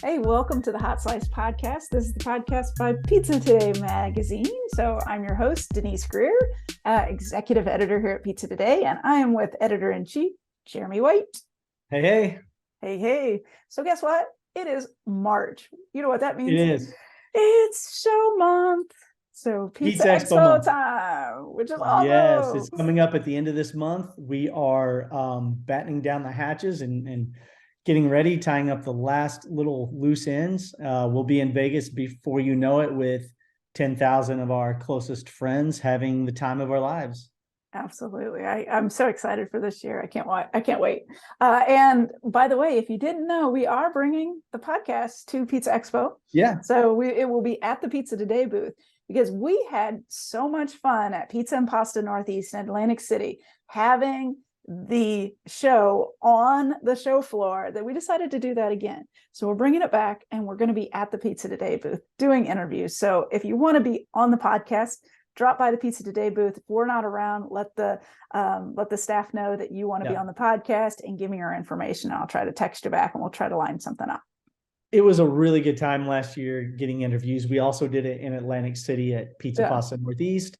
Hey, welcome to the Hot Slice Podcast. This is the podcast by Pizza Today magazine. So I'm your host, Denise Greer, executive editor here at Pizza Today, and I am with editor-in-chief, Jeremy White. Hey, hey. Hey, hey. So guess what? It is March. You know what that means? It is. It's show month. So Pizza Expo month. time, which is awesome. Yes, it's coming up at the end of this month. We are battening down the hatches and getting ready, tying up the last little loose ends. We'll be in Vegas before you know it with 10,000 of our closest friends having the time of our lives. Absolutely. I'm so excited for this year. I can't wait. And by the way, if you didn't know, we are bringing the podcast to Pizza Expo. Yeah. So it will be at the Pizza Today booth because we had so much fun at Pizza and Pasta Northeast in Atlantic City having the show on the show floor that we decided to do that again. So we're bringing it back and we're going to be at the Pizza Today booth doing interviews. So if you want to be on the podcast, drop by the Pizza Today booth. If we're not around, let the staff know that you want to be on the podcast and give me your information. I'll try to text you back and we'll try to line something up. It was a really good time last year getting interviews. We also did it in Atlantic City at Pizza Pasta Northeast.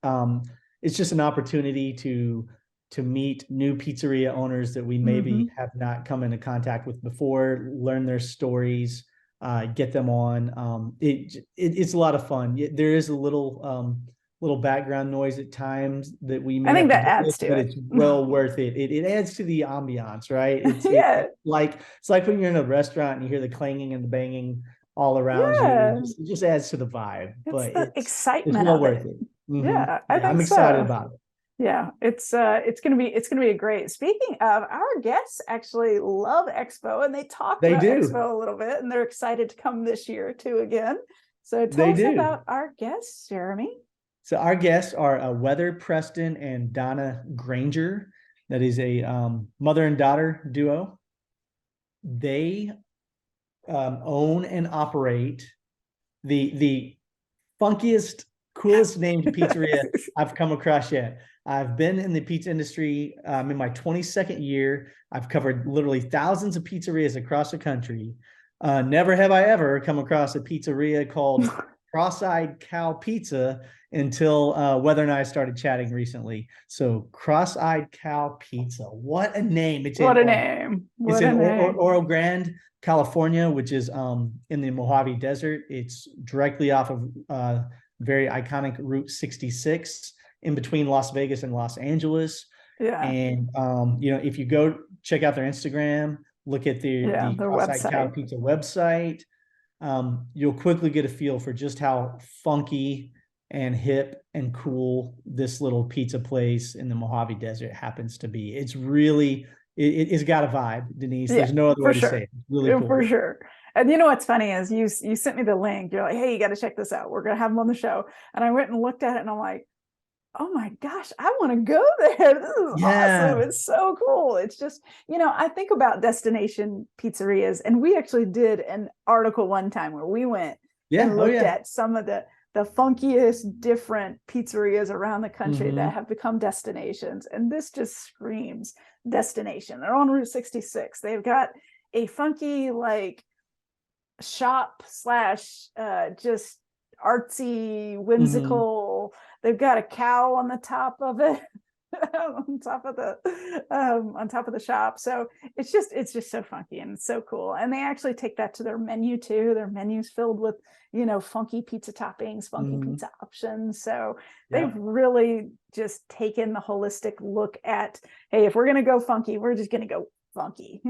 It's just an opportunity to meet new pizzeria owners that we maybe have not come into contact with before, learn their stories, get them on. It's a lot of fun. There is a little background noise at times that we may. I think that adds to it, but it's well worth it. It adds to the ambiance, right? It's like when you're in a restaurant and you hear the clanging and the banging all around you. It just adds to the vibe. But it's excitement. It's well worth it. Mm-hmm. Yeah, I'm excited about it. Yeah, it's gonna be a great. Speaking of, our guests actually love Expo and they talk about Expo a little bit, and they're excited to come this year too again. So tell us about our guests, Jeremy. So our guests are Weather, Preston, and Donna Grainger. That is a mother and daughter duo. They own and operate the funkiest, coolest named pizzeria I've come across yet. I've been in the pizza industry in my 22nd year. I've covered literally thousands of pizzerias across the country. Never have I ever come across a pizzeria called Cross Eyed Cow Pizza until Weather and I started chatting recently. So Cross Eyed Cow Pizza. What a name. It's in Oro Grande, California, which is in the Mojave Desert. It's directly off of very iconic Route 66 in between Las Vegas and Los Angeles. Yeah. And if you go check out their Instagram, look at the Cross Eyed Cow Pizza website, you'll quickly get a feel for just how funky and hip and cool this little pizza place in the Mojave Desert happens to be. It's really, it's got a vibe, Denise. There's no other way to say it. It's really cool. For sure. And you know what's funny is you sent me the link. You're like, hey, you got to check this out. We're going to have them on the show. And I went and looked at it and I'm like, oh my gosh, I want to go there. This is awesome. It's so cool. It's just, I think about destination pizzerias, and we actually did an article one time where we went and looked at some of the funkiest different pizzerias around the country that have become destinations. And this just screams destination. They're on Route 66. They've got a funky shop / just artsy, whimsical. They've got a cow on the top of it, on top of the shop. So it's just so funky and it's so cool. And they actually take that to their menu too. Their menu's filled with funky pizza toppings, funky pizza options. So they've really just taken the holistic look at, hey, if we're gonna go funky, we're just gonna go funky.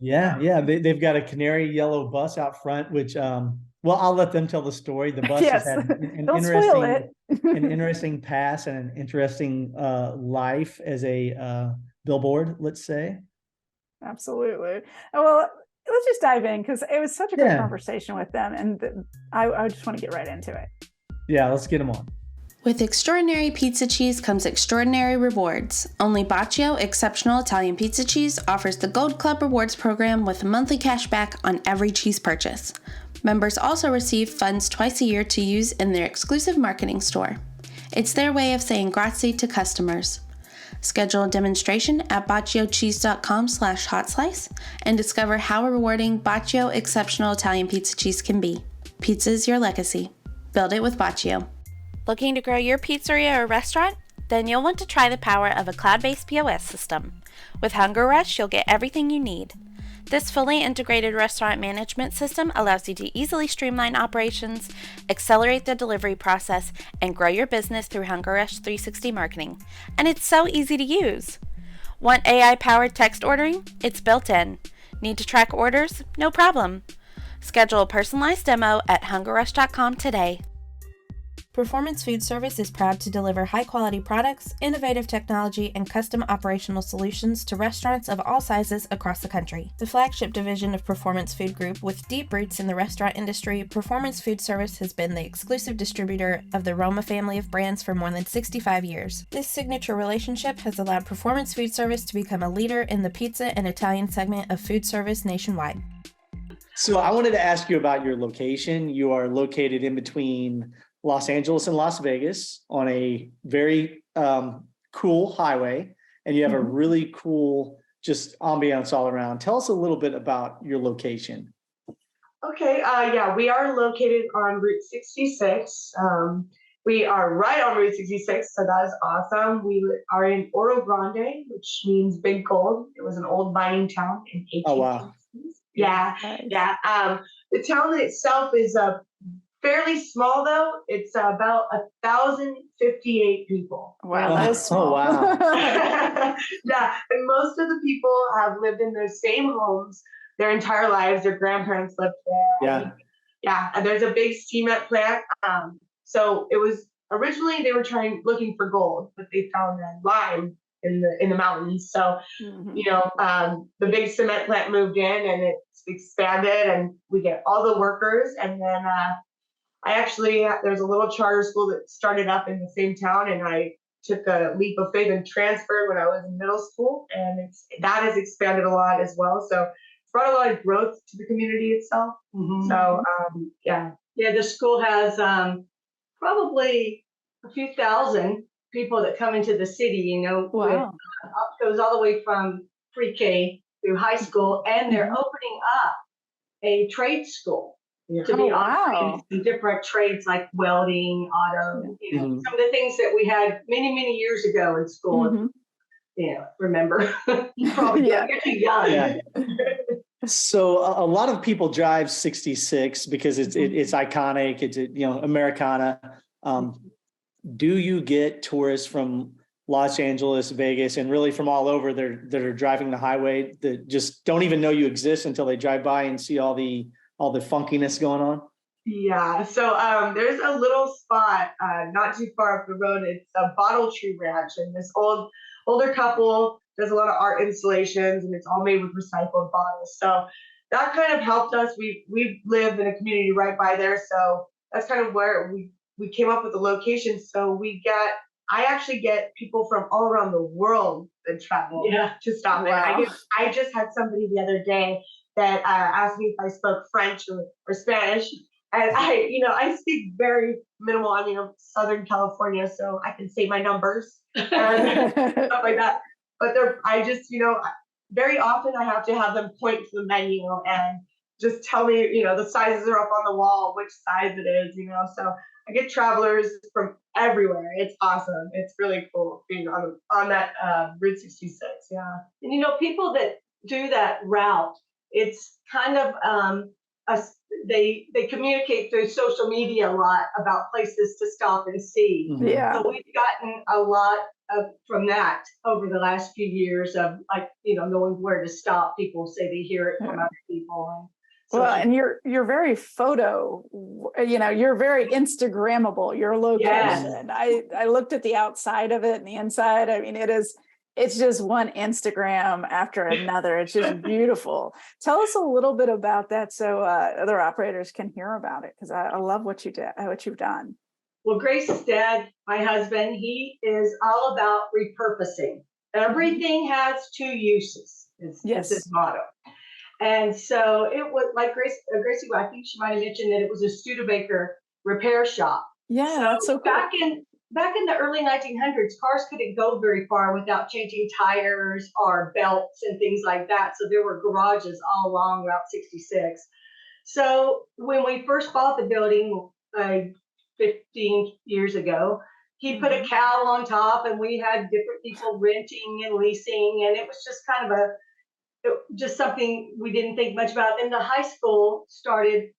They've got a canary yellow bus out front, which I'll let them tell the story. The bus has had an interesting past and an interesting life as a billboard, let's say. Absolutely. Well, let's just dive in because it was such a great conversation with them, and I just want to get right into it. Yeah, let's get them on. With extraordinary pizza cheese comes extraordinary rewards. Only Bacio Exceptional Italian Pizza Cheese offers the Gold Club Rewards program with monthly cash back on every cheese purchase. Members also receive funds twice a year to use in their exclusive marketing store. It's their way of saying grazie to customers. Schedule a demonstration at bacciocheese.com/hotslice and discover how rewarding Baccio exceptional Italian pizza cheese can be. Pizza is your legacy. Build it with Baccio. Looking to grow your pizzeria or restaurant? Then you'll want to try the power of a cloud-based POS system. With Hunger Rush, you'll get everything you need. This fully integrated restaurant management system allows you to easily streamline operations, accelerate the delivery process, and grow your business through Hunger Rush 360 marketing. And it's so easy to use. Want AI-powered text ordering? It's built in. Need to track orders? No problem. Schedule a personalized demo at hungerrush.com today. Performance Food Service is proud to deliver high-quality products, innovative technology, and custom operational solutions to restaurants of all sizes across the country. The flagship division of Performance Food Group, with deep roots in the restaurant industry, Performance Food Service has been the exclusive distributor of the Roma family of brands for more than 65 years. This signature relationship has allowed Performance Food Service to become a leader in the pizza and Italian segment of food service nationwide. So I wanted to ask you about your location. You are located in between Los Angeles and Las Vegas on a very cool highway, and you have a really cool just ambiance all around. Tell us a little bit about your location. Okay, yeah, we are located on Route 66. We are right on Route 66, so that is awesome. We are in Oro Grande, which means big gold. It was an old mining town in 1860s. Oh, wow. Yeah, Nice. yeah. The town itself is fairly small, though. It's about 1,058 people. Wow, that is small. Oh, wow. Yeah, and most of the people have lived in those same homes their entire lives. Their grandparents lived there. Yeah. Yeah, and there's a big cement plant. So it was originally they were looking for gold, but they found lime in the mountains. So the big cement plant moved in and it's expanded, and we get all the workers. And then there's a little charter school that started up in the same town, and I took a leap of faith and transferred when I was in middle school, and that has expanded a lot as well. So it's brought a lot of growth to the community itself. Mm-hmm. So the school has probably a few thousand people that come into the city. Wow. Goes all the way from pre-K through high school, and they're opening up a trade school to be offering some different trades like welding, auto, some of the things that we had many, many years ago in school. Remember? You probably you're too young. Yeah. So a lot of people drive 66 because it's iconic. It's Americana. Do you get tourists from Los Angeles, Vegas, and really from all over that are driving the highway that just don't even know you exist until they drive by and see all the funkiness going on? Yeah, so there's a little spot not too far up the road. It's a Bottle Tree Ranch, and this older couple does a lot of art installations, and it's all made with recycled bottles. So that kind of helped us. We live in a community right by there, so that's kind of where we came up with the location. So I actually get people from all around the world that travel to stop. Wow. And I just had somebody the other day that asked me if I spoke French or Spanish. And I speak very minimal. I'm Southern California, so I can say my numbers and stuff like that. But very often I have to have them point to the menu and just tell me, the sizes are up on the wall, which size it is, So I get travelers from everywhere. It's awesome. It's really cool being on that Route 66. Yeah. And people that do that route, it's kind of they communicate through social media a lot about places to stop and see. Mm-hmm. Yeah. So we've gotten a lot from that over the last few years of knowing where to stop. People say they hear it from other people. And you're very photo, you're very Instagrammable, your location. Yes. I looked at the outside of it and the inside. I mean, it's just one Instagram after another. It's just beautiful. Tell us a little bit about that so other operators can hear about it, because I love what you've done. Well, Grace's dad, my husband, he is all about repurposing. Everything has two uses. Is his motto. And so it was like Gracie, I think she might have mentioned that it was a Studebaker repair shop. Yeah, that's so cool. Back in back in the early 1900s, cars couldn't go very far without changing tires or belts and things like that. So there were garages all along Route 66. So when we first bought the building 15 years ago, he put a cow on top, and we had different people renting and leasing, and it was just kind of just something we didn't think much about. Then the school started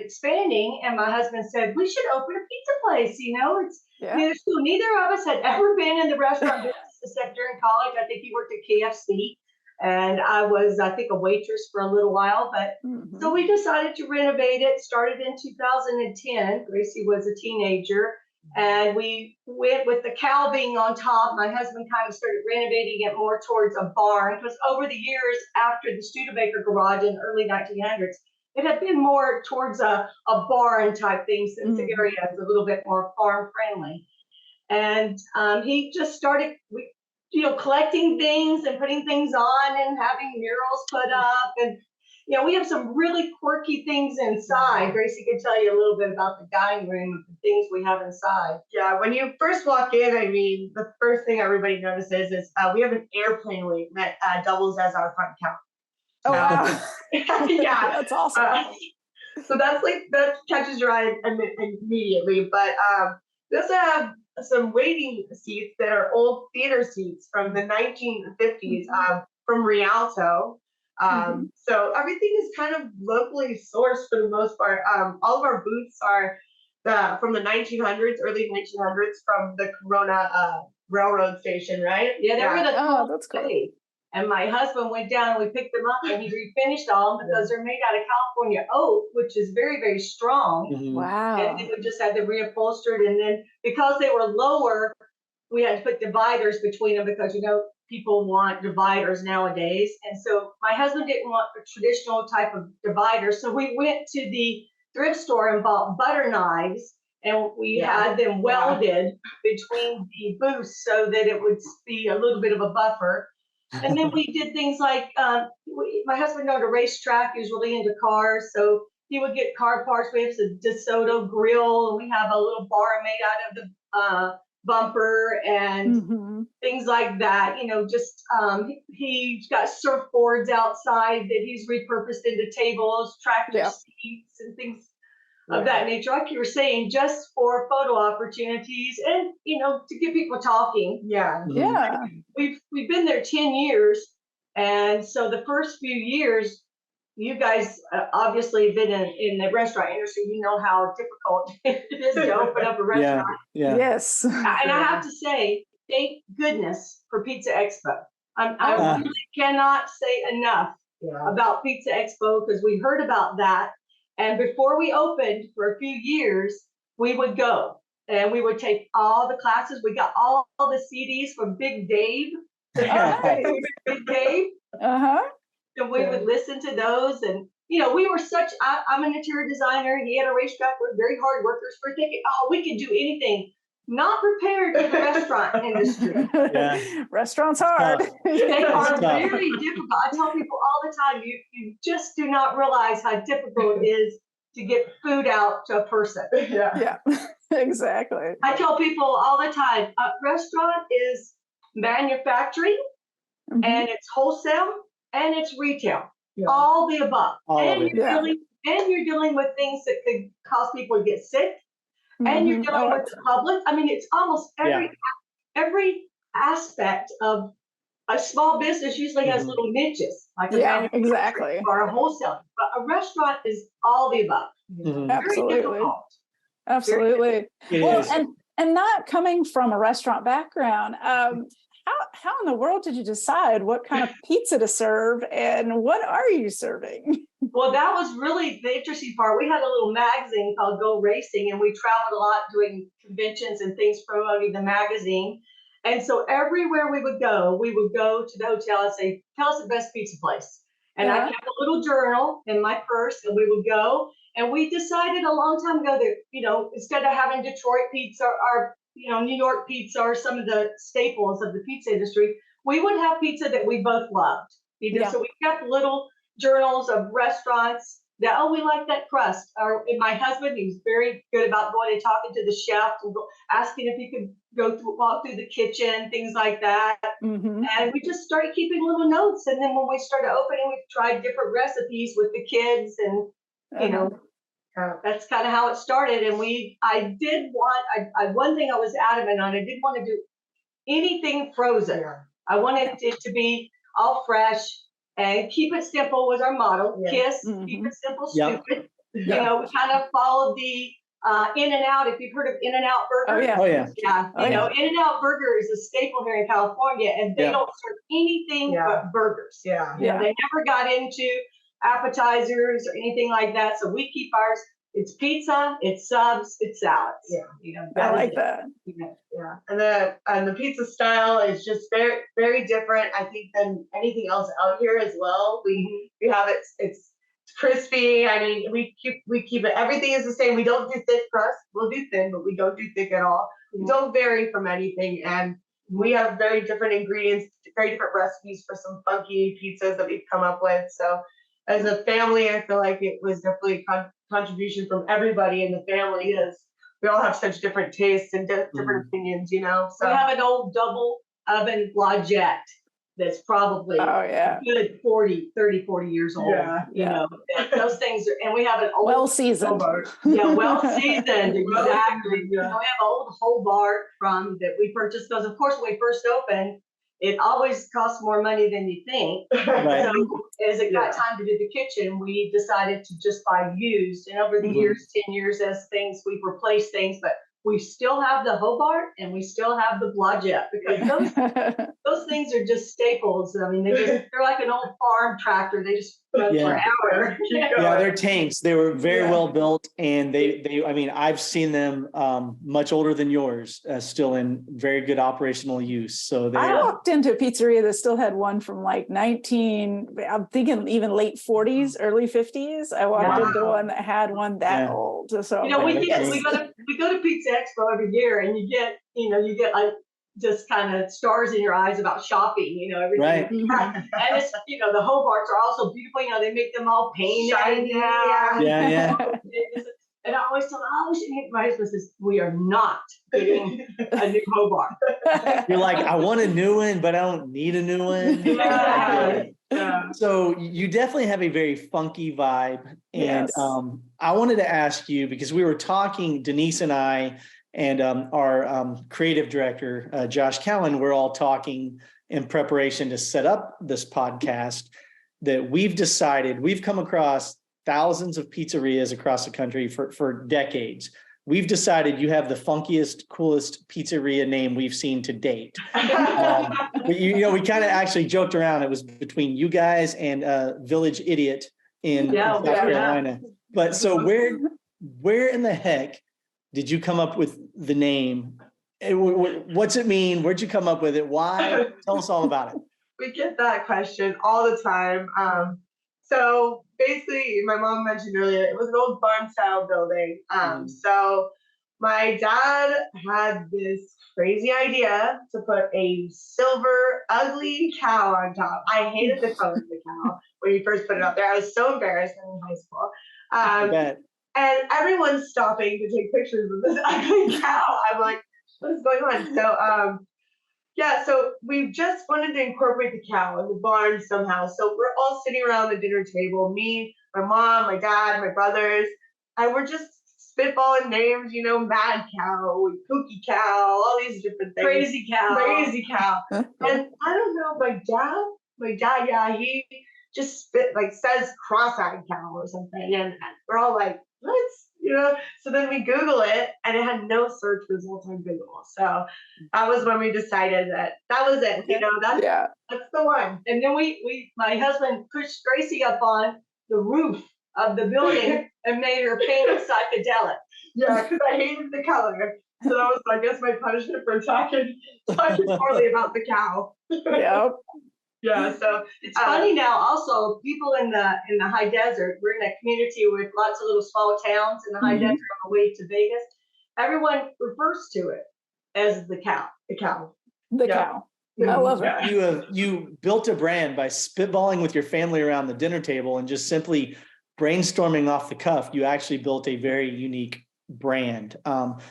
expanding, and my husband said, we should open a pizza place. It's near school. Neither of us had ever been in the restaurant business except during college. I think he worked at KFC, and I was, I think, a waitress for a little while. But so we decided to renovate it. Started in 2010. Gracie was a teenager. And we went with the cow being on top. My husband kind of started renovating it more towards a barn, because over the years after the Studebaker garage in the early 1900s, it had been more towards a barn type thing, since the area is a little bit more farm friendly. And he just started, collecting things and putting things on and having murals put up. And we have some really quirky things inside. Gracie can tell you a little bit about the dining room, the things we have inside. Yeah, when you first walk in, I mean, the first thing everybody notices is we have an airplane wing that doubles as our front counter. Oh, wow. Yeah. That's awesome. So that catches your eye immediately. But we also have some waiting seats that are old theater seats from the 1950s from Rialto. So everything is kind of locally sourced for the most part. All of our booths are from the 1900s, early 1900s, from the Corona railroad station, right? Yeah, they were the that's cool. And my husband went down and we picked them up, and he refinished all of them because they're made out of California oak, which is very, very strong. Wow. And then we just had them reupholstered. And then because they were lower, we had to put dividers between them, because people want dividers nowadays. And so my husband didn't want the traditional type of divider. So we went to the thrift store and bought butter knives, and we had them welded between the booths so that it would be a little bit of a buffer. And then we did things like, my husband owned a racetrack. He was really into cars. So he would get car parts. We have a DeSoto grill, and we have a little bar made out of the bumper and things like that. He's got surfboards outside that he's repurposed into tables, tractor seats, and things of that nature. Like you were saying, just for photo opportunities and to get people talking. Yeah. We've been there 10 years, and so the first few years, you guys obviously have been in the restaurant industry. You know how difficult it is to open up a restaurant. Yeah. Yes. And I have to say, thank goodness for Pizza Expo. I really cannot say enough about Pizza Expo, because we heard about that. And before we opened for a few years, we would go and we would take all the classes. We got all the CDs from Big Dave. Big Dave. And we would listen to those. And, we were I'm an interior designer. He had a racetrack. We're very hard workers. We're thinking, we can do anything. Not prepared for the restaurant industry. Restaurants hard. They are very difficult. I tell people all the time, you just do not realize how difficult it is to get food out to a person. Yeah, exactly. I tell people all the time, a restaurant is manufacturing, and it's wholesale, and it's retail. All the above. You're dealing with things that could cause people to get sick. And you're dealing with the public. I mean, it's almost every aspect of a small business usually has little niches, like a manufacturer or a wholesaler. But a restaurant is all the above. Absolutely. Well, and not coming from a restaurant background, how in the world did you decide what kind of pizza to serve, and what are you serving? Well, that was really the interesting part. We had a little magazine called Go Racing, and we traveled a lot doing conventions and things promoting the magazine. And so everywhere we would go to the hotel and say, tell us the best pizza place. And I kept a little journal in my purse, and we would go. And we decided a long time ago that, instead of having Detroit pizza or New York pizza or some of the staples of the pizza industry, we would have pizza that we both loved. So we kept little journals of restaurants that, oh, we like that crust. Or and my husband, he's very good about going and talking to the chef and asking if he could walk through the kitchen, things like that. Mm-hmm. And we just started keeping little notes. And then when we started opening, we tried different recipes with the kids, and that's kind of how it started. And I one thing I was adamant on, I didn't want to do anything frozen. I wanted it to be all fresh and keep it simple was our motto. Kiss, keep it simple, stupid. You know, we kind of followed the In-N-Out, if you've heard of In-N-Out Burger. Oh yeah. You know, In-N-Out Burger is a staple here in California, and they don't serve anything but burgers. You know, they never got into appetizers or anything like that. So we keep ours. It's pizza, it's subs, it's salads. You know, I like that. And the pizza style is just very, very different, I think, than anything else out here as well. We have it's crispy. I mean, we keep it. Everything is the same. We don't do thick crust. We'll do thin, but we don't do thick at all. We don't vary from anything, and we have very different ingredients, very different recipes for some funky pizzas that we've come up with. So, as a family, I feel like it was definitely a contribution from everybody in the family, because we all have such different tastes and different opinions, you know. So we have an old double oven Blodgett that's probably a good 40 years old. You know, those things are, and we have an old well seasoned. Well seasoned, exactly. We have an old Hobart that we purchased, because of course when we first opened, it always costs more money than you think. Right. So as it got time to do the kitchen, we decided to just buy used. And over the years, 10 years, as things, we've replaced things, but we still have the Hobart and we still have the Blodgett, because those things are just staples. I mean, they're like an old farm tractor. They just run forever. They're tanks. They were very well built, and they I mean, I've seen them much older than yours, still in very good operational use. So I walked into a pizzeria that still had one from like I'm thinking even late 40s, early 50s. I walked into one that had one that old. So you know, we go to Pizza Expo every year, and you get like just kind of stars in your eyes about shopping, you know, everything. Right. And it's, you know, the Hobarts are also beautiful. You know, they make them all painted. Shiny. And I always tell them, my husband says, we are not getting a new Hobart. You're like, I want a new one, but I don't need a new one. So you definitely have a very funky vibe. And I wanted to ask you, because we were talking, Denise and I, and our creative director, Josh Cowan, we're all talking in preparation to set up this podcast, that we've decided, we've come across thousands of pizzerias across the country for decades. We've decided you have the funkiest, coolest pizzeria name we've seen to date. But you know, we kind of actually joked around. It was between you guys and Village Idiot in South Carolina. But so where in the heck did you come up with the name? What's it mean? Where'd you come up with it? Why? Tell us all about it. We get that question all the time. So basically, my mom mentioned earlier, it was an old barn style building. So my dad had this crazy idea to put a silver, ugly cow on top. I hated the color of the cow when he first put it up there. I was so embarrassed in high school. I bet. And everyone's stopping to take pictures of this ugly cow. I'm like, what is going on? So, so we just wanted to incorporate the cow in the barn somehow. So we're all sitting around the dinner table, me, my mom, my dad, my brothers, and we're just spitballing names, you know, Mad Cow, Kooky Cow, all these different things. Crazy Cow. And I don't know, my dad, he just says Cross Eyed Cow or something. And we're all like, what? You know, so then we Google it, and it had no search results on Google. So that was when we decided that was it. You know, that's the one. And then my husband pushed Gracie up on the roof of the building and made her paint it psychedelic. Yeah, because I hated the color. So that was, I guess, my punishment for talking poorly about the cow. Yep. Yeah, so it's funny now. Also, people in the high desert, we're in a community with lots of little small towns in the high desert on the way to Vegas. Everyone refers to it as the cow. The cow. I love that. You built a brand by spitballing with your family around the dinner table and just simply brainstorming off the cuff, you actually built a very unique brand.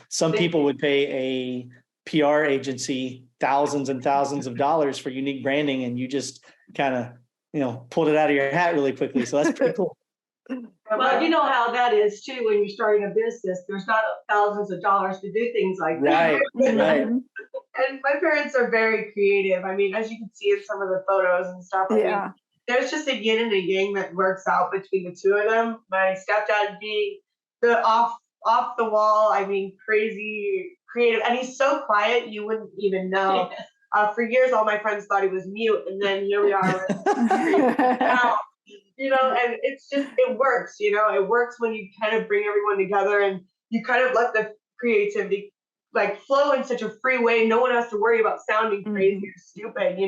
Some people would pay a PR agency thousands and thousands of dollars for unique branding, and you just kind of, pulled it out of your hat really quickly. So that's pretty cool. Well, you know how that is too when you're starting a business. There's not thousands of dollars to do things like that. Right. And my parents are very creative. I mean, as you can see in some of the photos and stuff, I mean, there's just a yin and a yang that works out between the two of them. My stepdad being the off the wall, I mean, crazy creative, and he's so quiet you wouldn't even know. For years, all my friends thought he was mute, and then here we are. Now, and it's just, it works. It works when you kind of bring everyone together and you kind of let the creativity like flow in such a free way. No one has to worry about sounding crazy or stupid,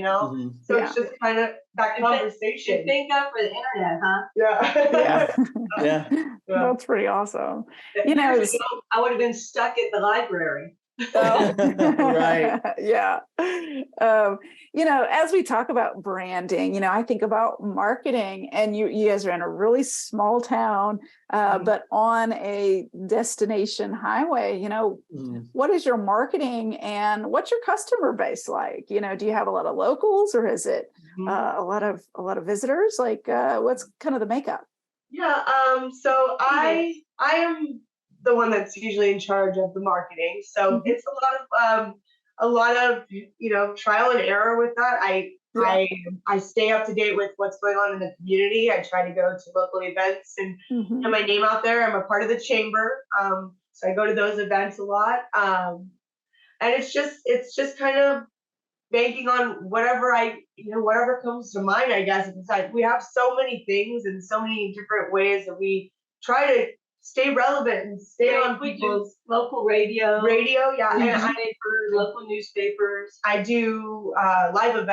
So it's just kind of that conversation. Thank God for the internet, huh? Yeah. That's pretty awesome. I would have been stuck at the library. Right. Yeah. As we talk about branding, I think about marketing, and you guys are in a really small town, but on a destination highway. What is your marketing and what's your customer base like? Do you have a lot of locals, or is it a lot of visitors? Like, what's kind of the makeup? Yeah. So I am the one that's usually in charge of the marketing. So it's a lot of trial and error with that. I stay up to date with what's going on in the community. I try to go to local events and get my name out there. I'm a part of the chamber, so I go to those events a lot. And it's just kind of banking on whatever whatever comes to mind, I guess. We have so many things and so many different ways that we try to stay relevant and stay on people's local radio, local newspapers. I do live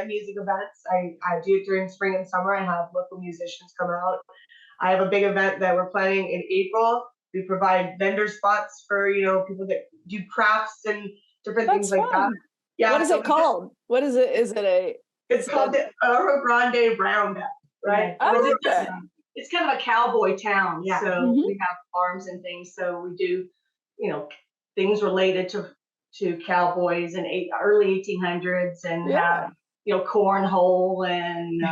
music events. I do it during spring and summer. I have local musicians come out. I have a big event that we're planning in April. We provide vendor spots for people that do crafts and different things like that. Yeah. What is it called? What is it? It's called the Oro Grande Roundup, right? It's kind of a cowboy town. Yeah. So we have farms and things. So we do, things related to cowboys in early 1800s, and have, cornhole and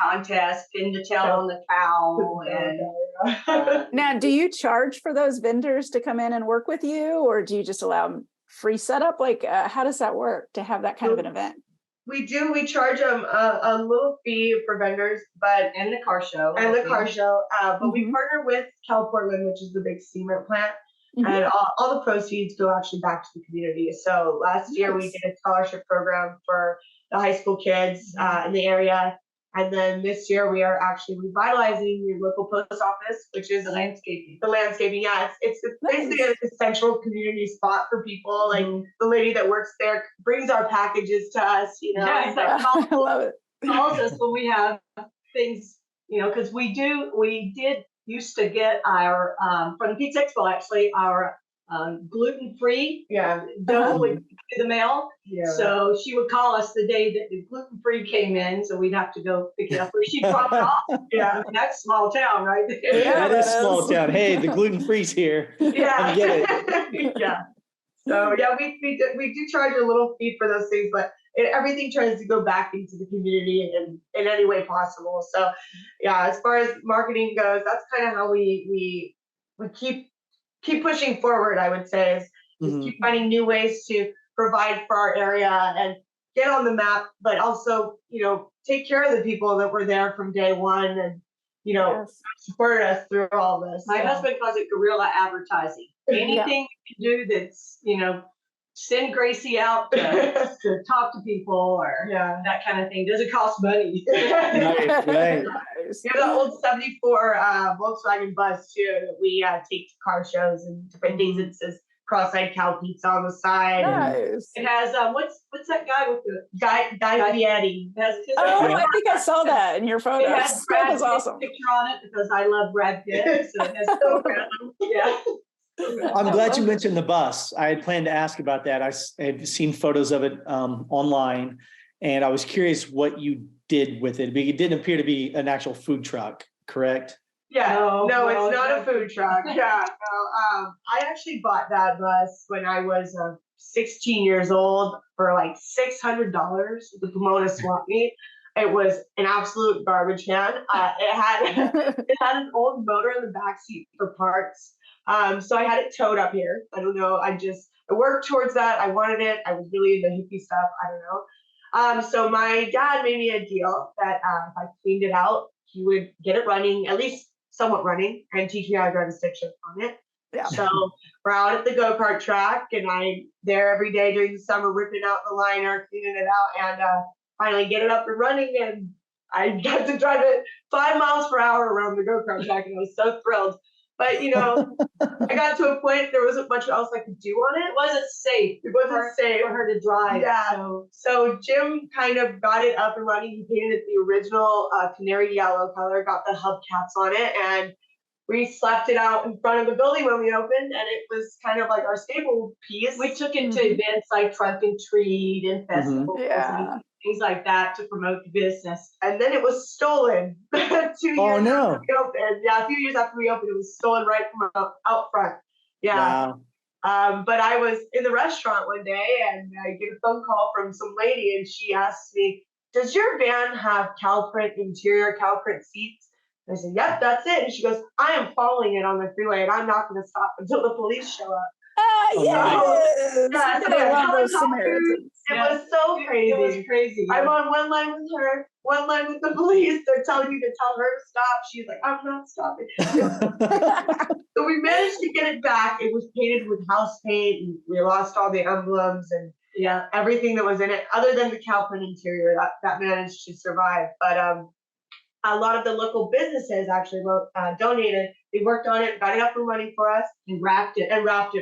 contests, pin to tail on the cow. And now, do you charge for those vendors to come in and work with you, or do you just allow them free setup? Like, how does that work to have that kind of an event? We do. We charge them a little fee for vendors, and the car show. But we partner with Cal Portland, which is the big cement plant, and all the proceeds go actually back to the community. So last year we did a scholarship program for the high school kids in the area. And then this year we are actually revitalizing the local post office, which is the landscaping. Yeah, it's basically an essential community spot for people. Like the lady that works there brings our packages to us. I love it. Calls us when we have things, because we did used to get our from the Pizza Expo actually our gluten-free dough would do the mail. So she would call us the day that the gluten-free came in, so we'd have to go pick it up, or she'd drop it off. And that's small town, right? That is small town. Hey, the gluten-free's here. Yeah. Get it. So we do charge a little fee for those things, but everything tries to go back into the community in any way possible. So as far as marketing goes, that's kind of how we keep pushing forward, I would say, is keep finding new ways to provide for our area and get on the map, but also, take care of the people that were there from day one and, support us through all this. My husband calls it guerrilla advertising. Anything you can do that's, send Gracie out to talk to people or that kind of thing. Doesn't cost money. Right. You have the old 74 Volkswagen bus too that we take to car shows and different things. It says Cross Eyed Cow Pizza on the side. Nice. It has what's that guy with the Guy Fieri. I think I saw that in your photos. It has That was awesome. picture on it because I love Brad Pitt. So it has I'm glad you mentioned the bus. I had planned to ask about that. I had seen photos of it online, and I was curious what you did with it. It didn't appear to be an actual food truck, correct? Yeah, no, it's it's not a food truck. Yeah, no. I actually bought that bus when I was 16 years old for like $600 at the Pomona swap meet. It was an absolute garbage can. It had an old motor in the back seat for parts. So I had it towed up here. I don't know. I worked towards that. I wanted it. I was really into hippie stuff. I don't know. So my dad made me a deal that if I cleaned it out, he would get it running, at least somewhat running, and teach me how to drive a stick shift on it. Yeah. So we're out at the go-kart track, and I'm there every day during the summer, ripping out the liner, cleaning it out, and finally get it up and running. And I got to drive it 5 miles per hour around the go-kart track, and I was so thrilled. But I got to a point there wasn't much else I could do on it. It wasn't safe. It wasn't safe for her to drive. Yeah. So Jim kind of got it up and running. He painted it the original canary yellow color, got the hubcaps on it, and we slapped it out in front of the building when we opened, and it was kind of like our staple piece. We took it to events like Trunk and Treat and festivals and things like that to promote the business. And then it was stolen 2 years after we opened. Yeah, a few years after we opened, it was stolen right from out front. Yeah. Wow. But I was in the restaurant one day, and I get a phone call from some lady, and she asked me, "Does your van have cow print interior, cow print seats?" I said, "Yep, that's it." And she goes, "I am following it on the freeway, and I'm not going to stop until the police show up." Yes. Yeah, so I love those Samaritans. It was so crazy. It was crazy. I'm on one line with her, one line with the police. They're telling me to tell her to stop. She's like, "I'm not stopping." So we managed to get it back. It was painted with house paint, and we lost all the emblems and everything that was in it, other than the cow print interior that managed to survive. But a lot of the local businesses actually donated. They worked on it, got it up and running for us, and wrapped it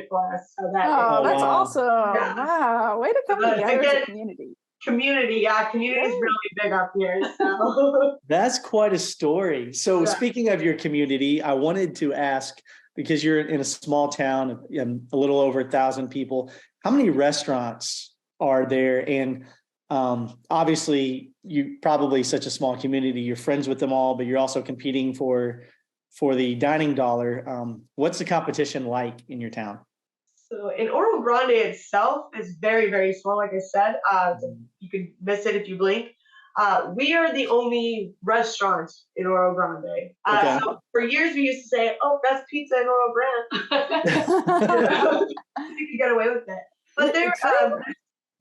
for us. So that that's awesome! Yeah. Wow, way to come together as a community. Community is really big up here. So that's quite a story. So speaking of your community, I wanted to ask, because you're in a small town of a little over 1,000 people, how many restaurants are there? And obviously you probably such a small community, you're friends with them all, but you're also competing for the dining dollar. What's the competition like in your town? So in Oro Grande itself is very, very small. Like I said, you could miss it if you blink. We are the only restaurant in Oro Grande. So for years we used to say, "Oh, best pizza in Oro Grande." You get away with it. But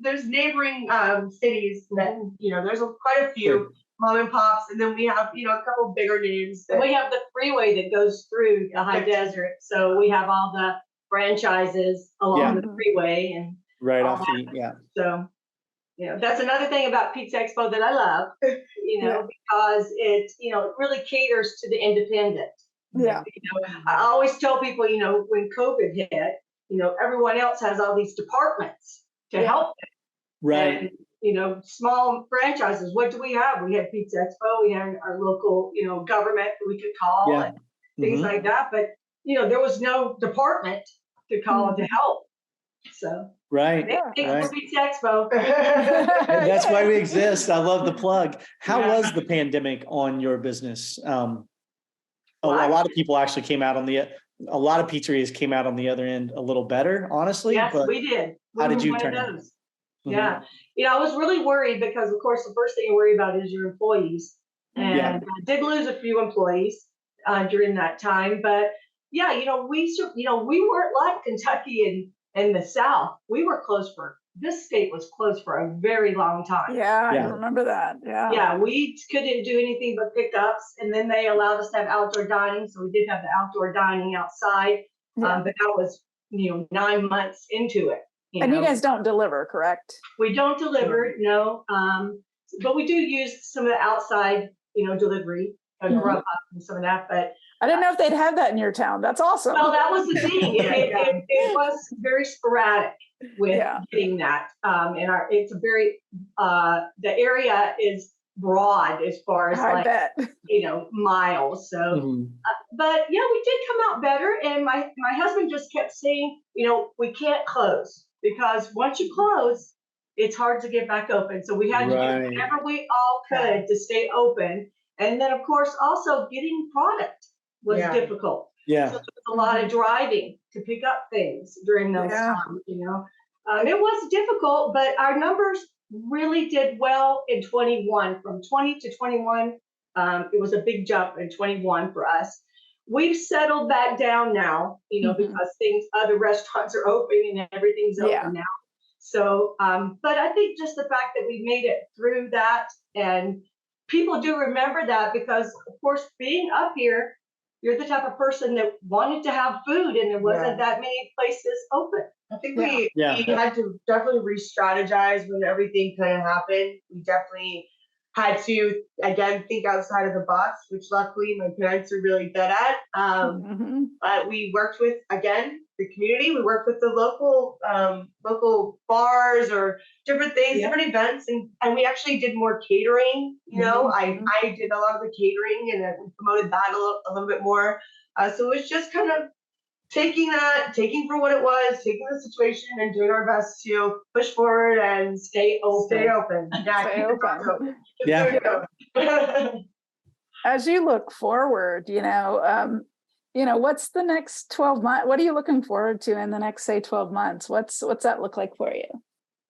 there's neighboring cities that there's quite a few mom and pops, and then we have a couple bigger names. We have the freeway that goes through the high desert, so we have all the franchises along the freeway and right off the So that's another thing about Pizza Expo that I love, because it it really caters to the independent. Yeah. I always tell people, when COVID hit, everyone else has all these departments to help them. Right. And, small franchises. What do we have? We had Pizza Expo. We had our local, government that we could call and things like that. But there was no department to call to help. So Pizza Expo. That's why we exist. I love the plug. How was the pandemic on your business? A lot of people actually came out on a lot of pizzerias came out on the other end a little better, honestly. Yes, we did. How did you turn out? Yeah. I was really worried because, of course, the first thing you worry about is your employees. And I did lose a few employees during that time. But we weren't like Kentucky and the South. We were closed this state was closed for a very long time. Yeah, I remember that. Yeah. Yeah, we couldn't do anything but pickups. And then they allowed us to have outdoor dining. So we did have the outdoor dining outside. But that was, 9 months into it. And you guys don't deliver, correct? We don't deliver, no. But we do use some of the outside, delivery, Grubhub and some of that. But I didn't know if they'd have that in your town. That's awesome. Well, that was the thing. It was very sporadic with getting that. And it's a very the area is broad as far as miles. So, but we did come out better. And my husband just kept saying, we can't close. Because once you close, it's hard to get back open. So we had to do whatever we all could to stay open. And then, of course, also getting product. was difficult. Yeah. So there was a lot of driving to pick up things during those times, you know. It was difficult, but our numbers really did well in 21. From 20 to 21, it was a big jump in 21 for us. We've settled back down now, you know, because other restaurants are open and everything's open now. So, but I think just the fact that we made it through that, and people do remember that because, of course, being up here, you're the type of person that wanted to have food, and there wasn't that many places open. I think we had to definitely re-strategize when everything kind of happened. We definitely had to, again, think outside of the box, which luckily my parents are really good at. But we worked with, again, the community. We worked with the local bars or different things, different events. And we actually did more catering. You know, I did a lot of the catering, and we promoted that a little bit more. So it was just kind of taking for what it was, taking the situation and doing our best to push forward and stay open. Stay open. As you look forward, you know, what's the next 12 months? What are you looking forward to in the next, say, 12 months? What's that look like for you?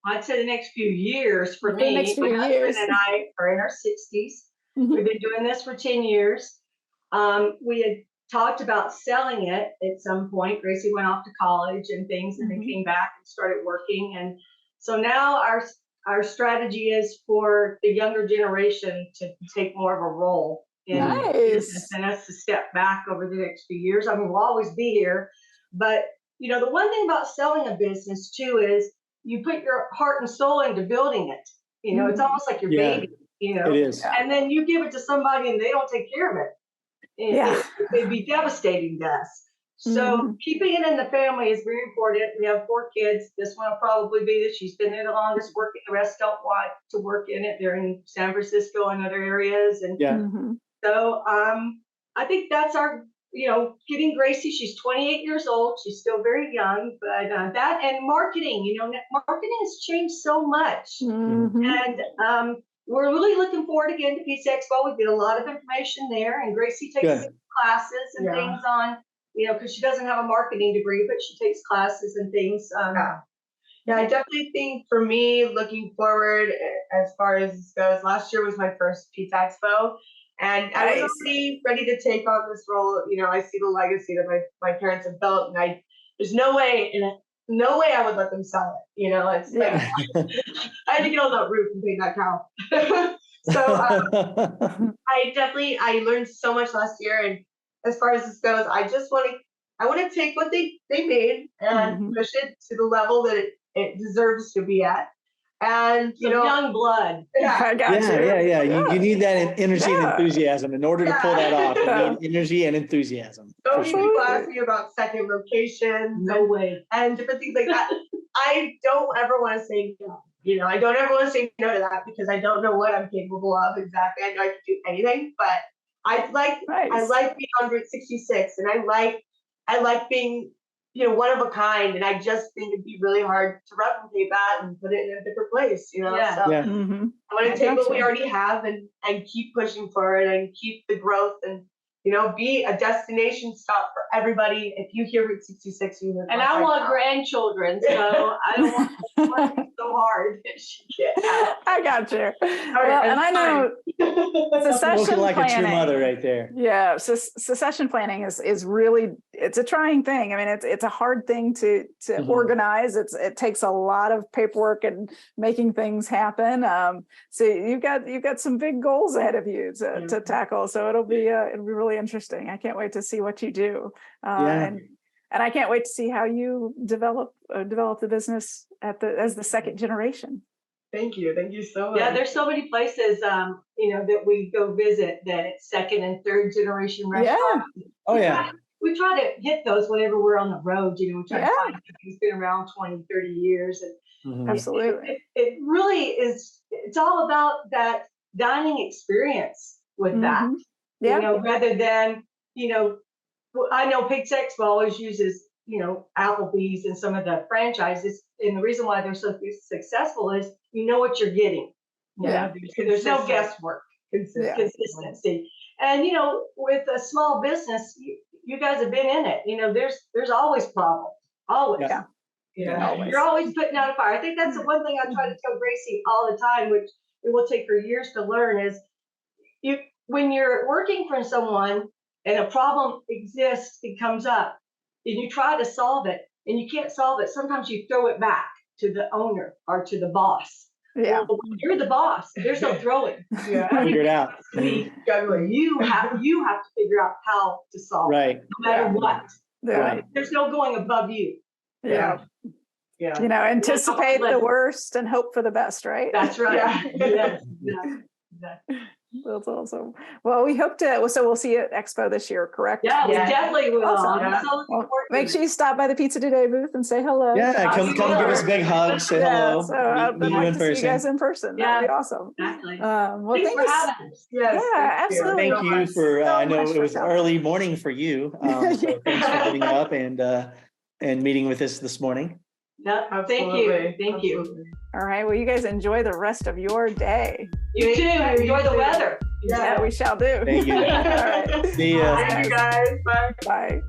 I'd say the next few years for me. My husband and I are in our 60s. We've been doing this for 10 years. We had talked about selling it at some point. Gracie went off to college and things, and then came back and started working. And so now our strategy is for the younger generation to take more of a role in business, and us to step back over the next few years. I mean, we'll always be here, but you know, the one thing about selling a business too is you put your heart and soul into building it. You know, it's almost like your baby. You know, it is. And then you give it to somebody and they don't take care of it. It'd be devastating to us. So keeping it in the family is very important. We have 4 kids. This one will probably be that she's been there the longest working. The rest don't want to work in it. They're in San Francisco and other areas. And so I think that's our, you know, getting Gracie. She's 28 years old. She's still very young, but that and marketing, you know, marketing has changed so much. And we're really looking forward again to Pizza Expo. We get a lot of information there, and Gracie takes classes and things on, you know, because she doesn't have a marketing degree, but she takes classes and things. Yeah, I definitely think for me, looking forward as far as this goes, last year was my first Pizza Expo, and I was already ready to take on this role. You know, I see the legacy that my parents have built, and there's no way I would let them sell it. You know, it's like I had to get on that roof and paint that cow. So I learned so much last year, and as far as this goes, I want to take what they made and push it to the level that it deserves to be at. And you know, young blood. I got you. You need that energy and enthusiasm in order to pull that off. You need energy and enthusiasm. So many people ask me about second locations. No way. And different things like that. I don't ever want to say no. You know, I don't ever want to say no to that because I don't know what I'm capable of exactly. I know I can do anything, but I like being on Route 66, and I like being, you know, one of a kind, and I just think it'd be really hard to replicate that and put it in a different place, you know. So I want to take what we already have and keep pushing for it and keep the growth and, you know, be a destination stop for everybody. If you hear Route 66, you live. And I want grandchildren, so I don't want to work so hard. I got you. Well, and I know succession like planning, a true mother right there. Yeah, so succession planning is really, it's a trying thing. I mean, it's a hard thing to organize. It takes a lot of paperwork and making things happen. So you've got some big goals ahead of you to tackle. So it'll be really interesting. I can't wait to see what you do. And I can't wait to see how you develop the business as the second generation. Thank you so much. Yeah, there's so many places, you know, that we go visit that it's second and third generation restaurants. Yeah. We try to hit those whenever we're on the road. You know, we try to find something that's been around 20, 30 years. And Absolutely. It really is. It's all about that dining experience with that. Yeah. You know, rather than, you know, I know Pizza Expo always uses, you know, Applebee's and some of the franchises. And the reason why they're so successful is you know what you're getting. You know, there's no guesswork. consistency. And, you know, with a small business, you guys have been in it. You know, there's always problems. Always. Yeah. You know, Always. you're always putting out a fire. I think that's the one thing I try to tell Gracie all the time, which it will take her years to learn, is when you're working for someone and a problem exists, it comes up, and you try to solve it, and you can't solve it. Sometimes you throw it back to the owner or to the boss. Yeah. Well, you're the boss. There's no throwing. Figure it out. Juggling. You have to figure out how to solve it, no matter what. Yeah. Right. There's no going above you. Yeah. Yeah. You know, anticipate the worst and hope for the best, right? That's right. Yeah. Exactly. That's awesome. Well, we hope to, so we'll see you at Expo this year, correct? Yeah, we Yeah. definitely will. Awesome. I'm so looking Well, forward to make it. sure you stop by the Pizza Today booth and say hello. Yeah, come give us a big hug, say hello, So I'd meet you like in to see you guys person. in person. That'd be awesome. Exactly. Well, Thanks for thanks. having us. Yes, Yeah, thank you. absolutely. Thank you for, So I know much it for was coming. early morning for you. So thanks for getting up and meeting with us this morning. Yep. Thank Absolutely. you. Thank you. Absolutely. All right. Well, you guys enjoy the rest of your day. You too. Thank you. Enjoy the You too. weather. Yeah, we shall do. Thank you. All right. See ya. Thank you guys. Bye. Bye.